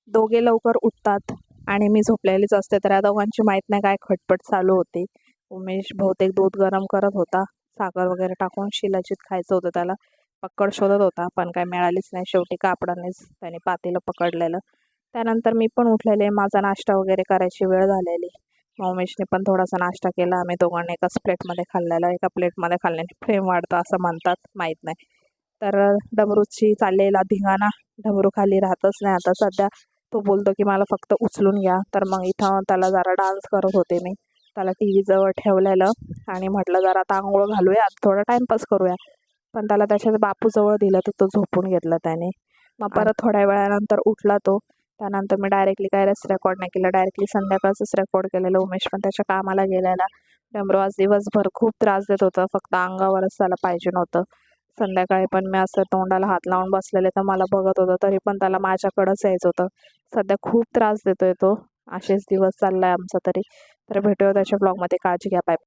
दोघे लवकर उठतात आणि मी झोपलेलीच असते. तर या दोघांची माहीत नाही काय खटपट चालू होती. उमेश बहुतेक दूध गरम करत होता, साखर वगैरे टाकून शिलाजीत खायचं होतं त्याला. पक्कड शोधत होता पण काय मिळालीच नाही. शेवटी कापडानेच त्याने पातेलं पकडलेलं. त्यानंतर मी पण उठलेले, माझा नाश्ता वगैरे करायची वेळ झालेली. उमेशने पण थोडासा नाश्ता केला. आम्ही दोघांनी एकाच प्लेटमध्ये खाल्लेला. एका प्लेटमध्ये खाल्ल्याने प्रेम वाढतं असं म्हणतात, माहीत नाही. तर डमरूची चाललेला धिंगाणा, डमरू खाली राहतच नाही आता सध्या. तो बोलतो की मला फक्त उचलून घ्या. तर मग इथं त्याला जरा डान्स करत होते मी. त्याला टी व्ही जवळ ठेवलेलं आणि म्हटलं जरा आता आंघोळ घालूया, थोडा टाईमपास करूया. पण त्याला त्याच्या बापू दिलं तर तो झोपून घेतला त्याने. मग परत थोड्या वेळानंतर उठला तो. त्यानंतर मी डायरेक्टली काय रेकॉर्ड नाही केलं, डायरेक्टली संध्याकाळचंच रेकॉर्ड केलेलं. उमेश पण त्याच्या कामाला गेलेला. डमरू आज दिवसभर खूप त्रास देत होतं, फक्त अंगावरच त्याला पाहिजे नव्हतं. संध्याकाळी पण मी असं तोंडाला हात लावून बसलेले तर मला बघत होतं, तरी पण त्याला माझ्याकडंच यायचं होतं. सध्या खूप त्रास देतोय तो. असेच दिवस चाललाय आमचा तरी. तर भेटूया त्याच्या ब्लॉगमध्ये. काळजी घ्या. बाय.